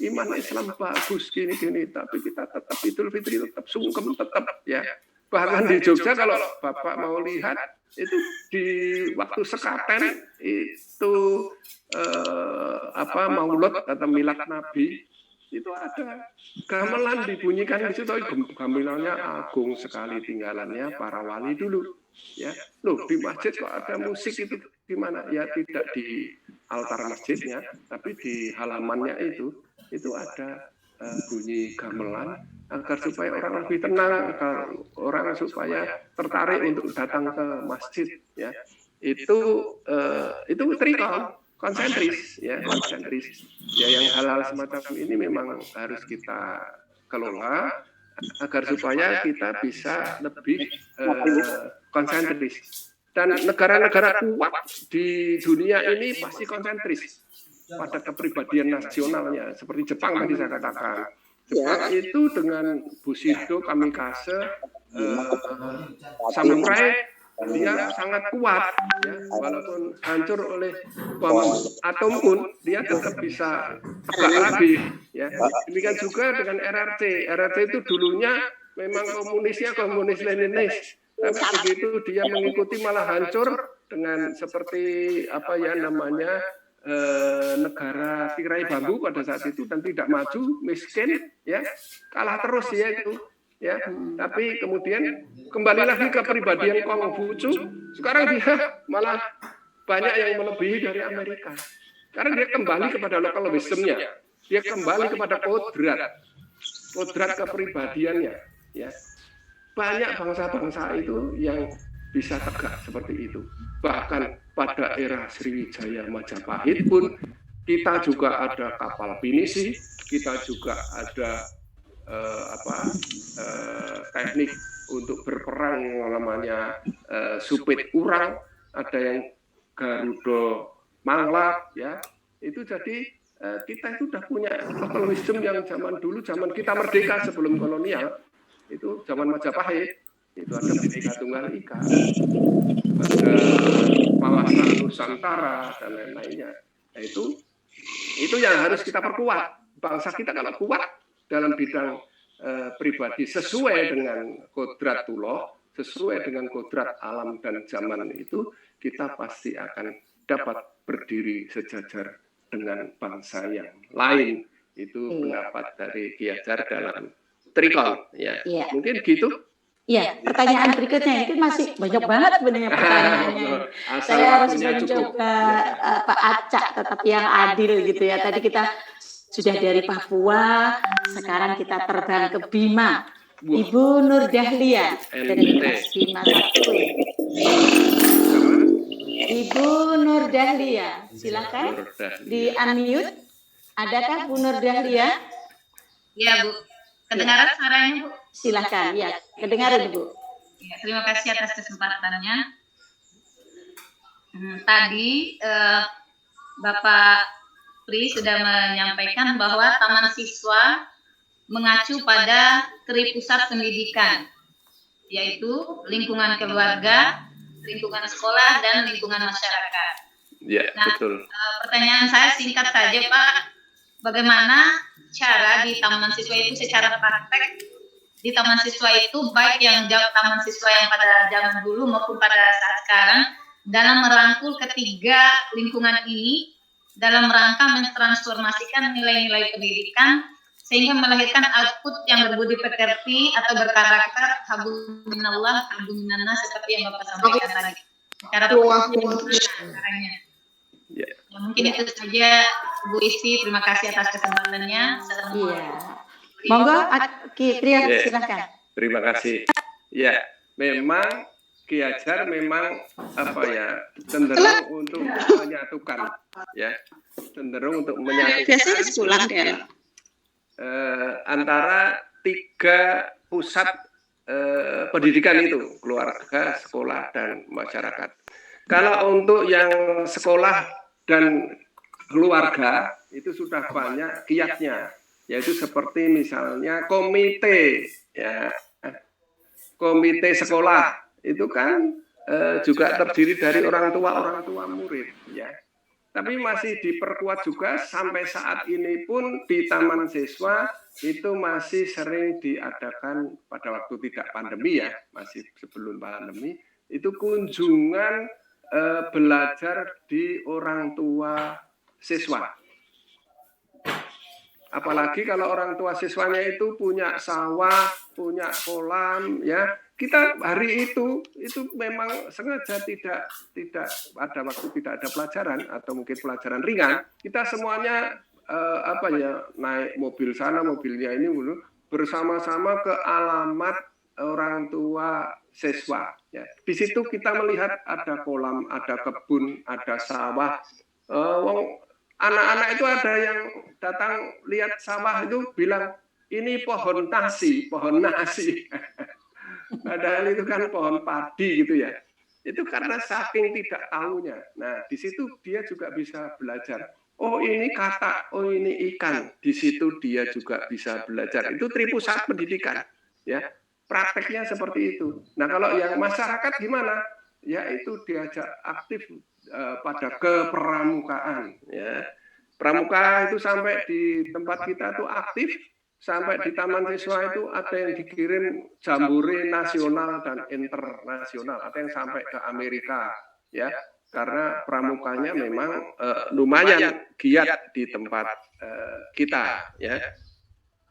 Iman Islam bagus gini-gini, tapi kita tetap Idul Fitri tetap sungkem tetap, ya. Bahkan di Jogja kalau Bapak mau lihat itu di waktu sekaten itu Maulud atau Milad Nabi itu ada gamelan dibunyikan di situ. Gamelannya agung sekali, tinggalannya para wali dulu, ya. Loh, di masjid kok ada musik itu gimana? Ya tidak di altar masjidnya, tapi di halamannya itu ada bunyi gamelan agar supaya orang lebih tenang, agar orang supaya tertarik untuk datang ke masjid, ya. Itu trikon, konsentris, ya, konsentris. Ya, yang hal-hal semacam ini memang harus kita kelola agar supaya kita bisa lebih konsentris. Dan negara-negara kuat di dunia ini pasti konsentris pada kepribadian nasionalnya, seperti Jepang tadi saya katakan. Jepang itu dengan Bushido, Kamikaze, samurai, dia sangat kuat, ya. Walaupun hancur oleh bom atom pun dia tetap bisa tegak lagi, ya. Demikian juga dengan RRC. RRC itu dulunya memang komunis Leninis, tapi begitu dia mengikuti malah hancur dengan seperti negara tirai bambu pada saat itu dan tidak maju, miskin, ya, kalah terus ya itu, ya. Tapi kemudian kembali lagi ke pribadian Konghucu, sekarang dia malah banyak yang melebihi dari Amerika. Karena dia kembali kepada local wisdom-nya, dia kembali kepada kodrat kepribadiannya, ya. Banyak bangsa-bangsa itu yang bisa tegak seperti itu. Bahkan pada era Sriwijaya Majapahit pun kita juga ada kapal pinisi, kita juga ada teknik untuk berperang yang namanya supit urang, ada yang Garuda Manglak, ya. Itu jadi kita itu sudah punya local wisdom yang zaman dulu, zaman kita merdeka sebelum kolonial, itu zaman Majapahit. Itu ada Bhinneka Tunggal Ika, ada Pawasan Nusantara dan lain-lainnya. Nah, itu yang harus kita perkuat. Bangsa kita kalau kuat dalam bidang pribadi sesuai dengan kodratullah, sesuai dengan kodrat alam dan zaman itu, kita pasti akan dapat berdiri sejajar dengan bangsa yang lain. Itu pendapat dari Ki Hajar dalam trikon. Ya. Mungkin gitu. Ya, pertanyaan berikutnya itu masih banyak banget sebenarnya pertanyaannya. Saya harus mencoba Pak Acak tetap yang adil gitu ya. Tadi kita sudah dari Papua, sekarang kita terbang ke Bima. Ibu Nur Dahlia dari Bima 1. Ibu Nur Dahlia, silakan di unmute. Adakah Bu Nur Dahlia? Ya, Bu. Kedengaran suaranya, Bu? Silakan, ya. Kedengaran, Bu. Ya, terima kasih atas kesempatannya. Tadi Bapak Pri sudah menyampaikan bahwa Taman Siswa mengacu pada tripusat pendidikan, yaitu lingkungan keluarga, lingkungan sekolah, dan lingkungan masyarakat. Ya, betul. Pertanyaan saya singkat saja, Pak. Bagaimana cara di Taman Siswa itu secara praktek, di Taman Siswa itu baik yang Taman Siswa yang pada zaman dulu maupun pada saat sekarang, dalam merangkul ketiga lingkungan ini dalam rangka mentransformasikan nilai-nilai pendidikan sehingga melahirkan output yang berbudi pekerti atau berkarakter habun minallah, habun minannas, seperti yang Bapak sampaikan tadi. Cara caranya. Ya, mungkin itu saja Bu Isti, terima kasih atas kesempatannya. Iya. Monggo Ki Tria, silakan. Terima kasih. Ya, memang Ki Hajar memang cenderung untuk menyatukan, ya, cenderung untuk menyatukan antara 3 pusat pendidikan itu, keluarga, sekolah, dan masyarakat. Kalau untuk yang sekolah dan keluarga itu sudah banyak kiatnya, yaitu seperti misalnya komite, ya, komite sekolah itu kan juga terdiri dari orang tua murid, ya. Tapi masih diperkuat juga sampai saat ini pun di Taman Siswa itu masih sering diadakan pada waktu tidak pandemi, ya, masih sebelum pandemi, itu kunjungan belajar di orang tua siswa. Apalagi kalau orang tua siswanya itu punya sawah, punya kolam, ya. Kita hari itu memang sengaja tidak ada waktu, tidak ada pelajaran atau mungkin pelajaran ringan. Kita semuanya naik mobil sana, mobilnya ini dulu bersama-sama ke alamat orang tua siswa. Ya. Di situ kita melihat ada kolam, ada kebun, ada sawah. Anak-anak itu ada yang datang lihat sawah itu bilang, ini pohon nasi. Padahal itu kan pohon padi gitu ya. Itu karena saking tidak tahunya. Nah, di situ dia juga bisa belajar. Oh, ini kata, oh ini ikan. Di situ dia juga bisa belajar. Itu tripusat pendidikan, ya. Prakteknya seperti itu. Nah, kalau yang masyarakat gimana? Ya, itu diajak aktif pada kepramukaan, ya. Pramuka itu sampai di tempat kita itu aktif, sampai di Taman Siswa itu ada yang dikirim jambore nasional dan internasional, ada yang sampai ke Amerika, ya, karena pramukanya memang lumayan giat di tempat kita, ya.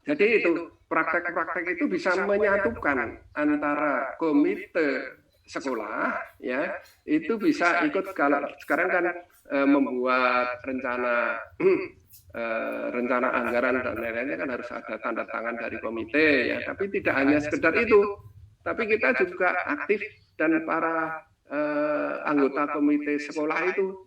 Jadi itu praktek-praktek itu bisa menyatukan antara komite sekolah, ya, itu bisa ikut. Kalau sekarang kan membuat rencana anggaran dan lain-lainnya kan harus ada tanda tangan dari komite, ya. Tapi tidak hanya sekedar itu, tapi kita juga aktif, dan para anggota komite sekolah itu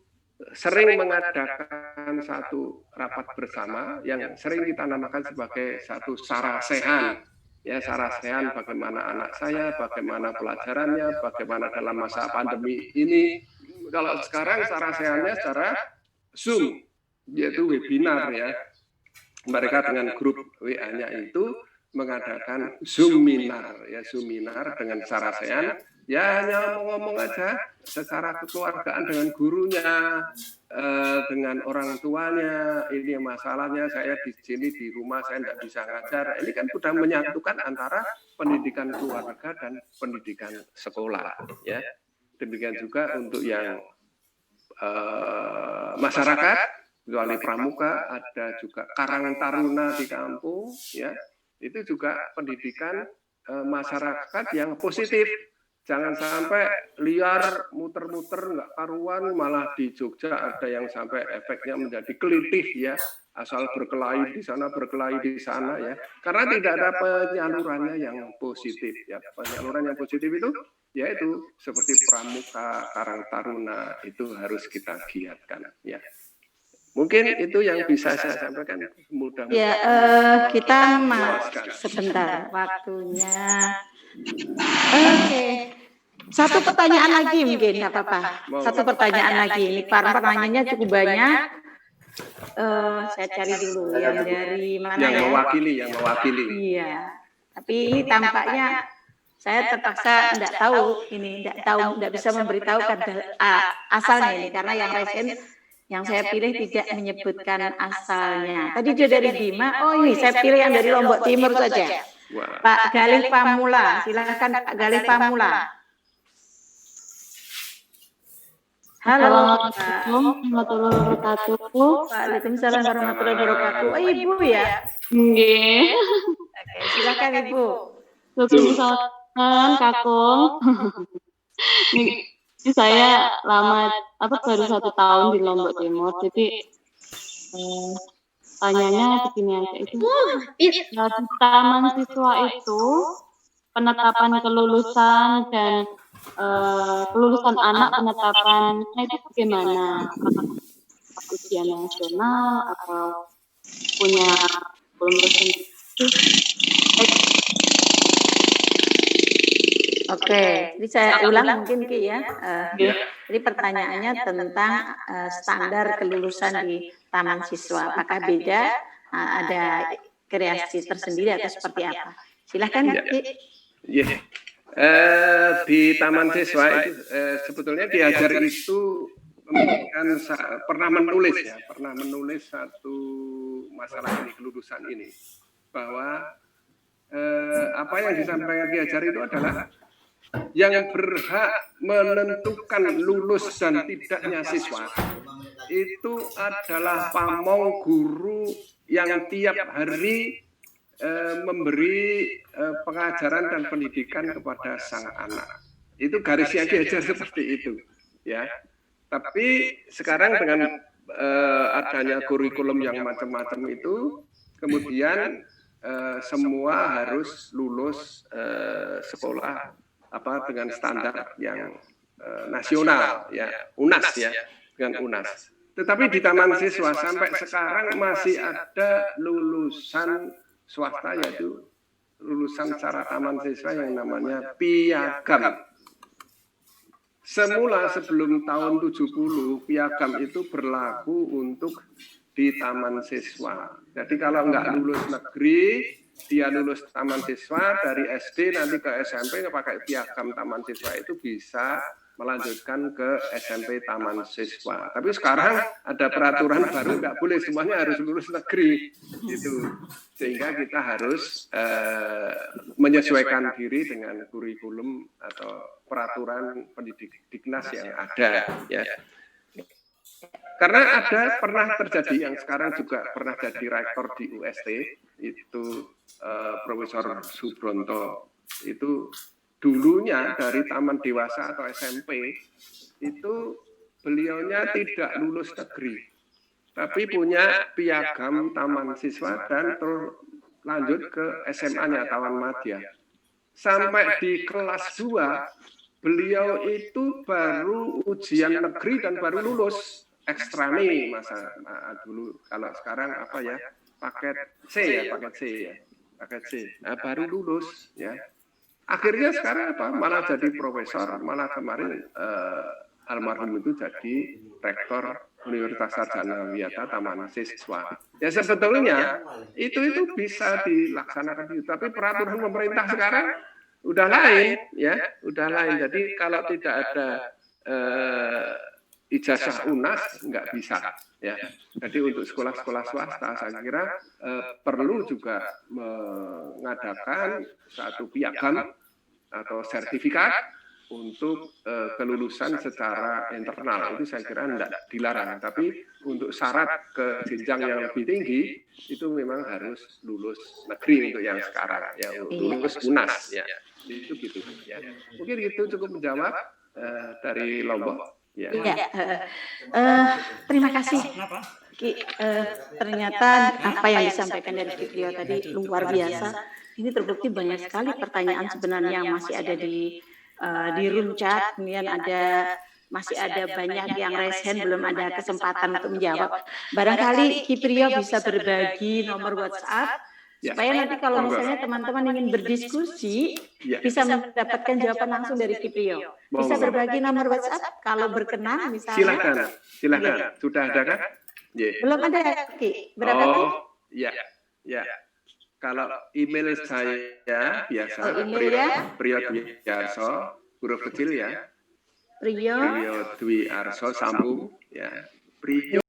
sering mengadakan satu rapat bersama yang sering kita namakan sebagai satu sarasehan. Ya, sarasehan bagaimana anak saya, bagaimana pelajarannya, bagaimana dalam masa pandemi ini. Kalau sekarang sarasehannya secara Zoom, yaitu webinar, ya. Mereka dengan grup WA-nya itu mengadakan Zoominar, ya, Zoominar dengan sarasehan. Ya, hanya ngomong aja secara kekeluargaan dengan gurunya, dengan orang tuanya. Ini masalahnya, saya di sini di rumah saya tidak bisa ngajar. Ini kan sudah menyatukan antara pendidikan keluarga dan pendidikan sekolah, ya. Demikian juga untuk yang masyarakat, kecuali pramuka, ada juga Karang Taruna di kampung, ya. Itu juga pendidikan masyarakat yang positif. Jangan sampai liar, muter-muter, nggak karuan, malah di Jogja ada yang sampai efeknya menjadi kelitih, ya, asal berkelahi di sana, berkelahi di sana, ya, karena tidak ada penyalurannya yang positif, ya. Penyaluran yang positif itu, yaitu seperti pramuka, Karang Taruna, itu harus kita giatkan, ya. Mungkin itu yang bisa saya sampaikan. Mudah-mudahan. Ya, kita sebentar waktunya. Oke. Satu pertanyaan lagi mungkin, nggak apa-apa. Satu pertanyaan lagi. Ini pertanyaannya cukup banyak. Saya cari dulu yang dari mana, yang ya? Yang mewakili. Iya. Tapi ini tampaknya saya terpaksa tidak bisa memberitahukan asalnya ini, karena yang resen yang saya pilih tidak menyebutkan asalnya. Tadi dia dari Bima. Oh, ini saya pilih yang dari Lombok Timur saja. Wow. Pak Galih Pamula, silakan Pak Galih Pamula. Halo. Warahmatullahi wabarakatuh. Waalaikumsalam warahmatullahi wabarakatuh. Oh, Ibu ya? Nggih. Oke, silakan Ibu. Selamat Kakung. Ini saya baru 1 tahun di Lombok Timur. Jadi tanyanya begini aja, itu di Taman Siswa itu penetapan kelulusan dan kelulusan anak penetapannya itu bagaimana? Apakah ujian nasional atau punya belum tertentu? Oke, jadi saya ulang mungkin Ki ya. Jadi pertanyaannya tentang standar kelulusan di taman siswa. Apakah beda, ada kreasi tersendiri atau seperti apa? Silahkan Ki. Ya. Di taman siswa itu sebetulnya diajar itu pernah menulis satu masalah ini, kelulusan ini, bahwa apa yang disampaikan diajar itu adalah yang berhak menentukan lulus dan tidaknya siswa itu adalah pamong guru yang tiap hari memberi pengajaran dan pendidikan kepada sang anak. Itu garisnya diajar seperti itu, ya. Tapi sekarang dengan adanya kurikulum yang macam-macam itu, kemudian semua harus lulus sekolah dengan standar yang nasional, ya, UNAS ya, dengan UNAS. Tetapi di taman siswa sampai sekarang masih ada lulusan swasta, yaitu lulusan secara taman siswa yang namanya piagam. Semula sebelum tahun 70 piagam itu berlaku untuk di taman siswa. Jadi kalau nggak lulus negeri, dia lulus taman siswa dari SD nanti ke SMP pakai piagam taman siswa itu bisa melanjutkan ke SMP taman siswa. Tapi sekarang ada peraturan baru, nggak boleh semuanya harus lulus negeri, gitu. Sehingga kita harus menyesuaikan diri dengan kurikulum atau peraturan pendidik Diknas yang ada, ya. Karena pernah terjadi yang sekarang juga pernah jadi rektor di UST, itu Profesor Subronto, itu dulunya dari taman dewasa atau SMP, itu beliaunya tidak lulus negeri, tapi punya piagam taman siswa dan terus lanjut ke SMA-nya Tawan Madya. Sampai di kelas 2, beliau itu baru ujian negeri dan baru lulus. Ekstra nih masa dulu, kalau sekarang apa ya, paket C ya, paket C. Nah, baru lulus ya. Akhirnya sekarang apa? Malah jadi profesor, malah kemarin almarhum itu jadi rektor Universitas Sarjana Wiyata Taman Siswa. Ya sebetulnya itu bisa dilaksanakan, tapi peraturan pemerintah sekarang udah lain ya, udah lain. Jadi kalau tidak ada ijazah UNAS nggak bisa ya. Jadi untuk sekolah-sekolah swasta saya kira perlu juga mengadakan satu piagam atau sertifikat untuk kelulusan secara internal. Itu saya kira tidak dilarang, tapi untuk syarat ke jenjang yang lebih tinggi itu memang harus lulus negeri untuk yang sekarang ya, lulus UNAS ya. Itu gitu ya. Mungkin itu cukup menjawab dari Lombok. Ya. Terima kasih Ki. Ternyata apa yang disampaikan dari Ki tadi luar biasa. Ini terbukti banyak sekali pertanyaan sebenarnya yang masih ada di room chat, kemudian masih ada banyak yang raise hand belum ada kesempatan untuk menjawab. Barangkali Ki Priyo bisa berbagi nomor WhatsApp supaya nanti kalau misalnya teman-teman ingin berdiskusi bisa mendapatkan jawaban langsung dari Ki Priyo. Bisa berbagi nomor WhatsApp kalau berkenan misalnya. Silakan. Sudah ada kan? Belum ada Ki. Berapa Ki? Ya. Kalau email saya biasa Priyo Dwi Arso, huruf kecil ya. Priyo Dwi Arso sambung ya. Priyo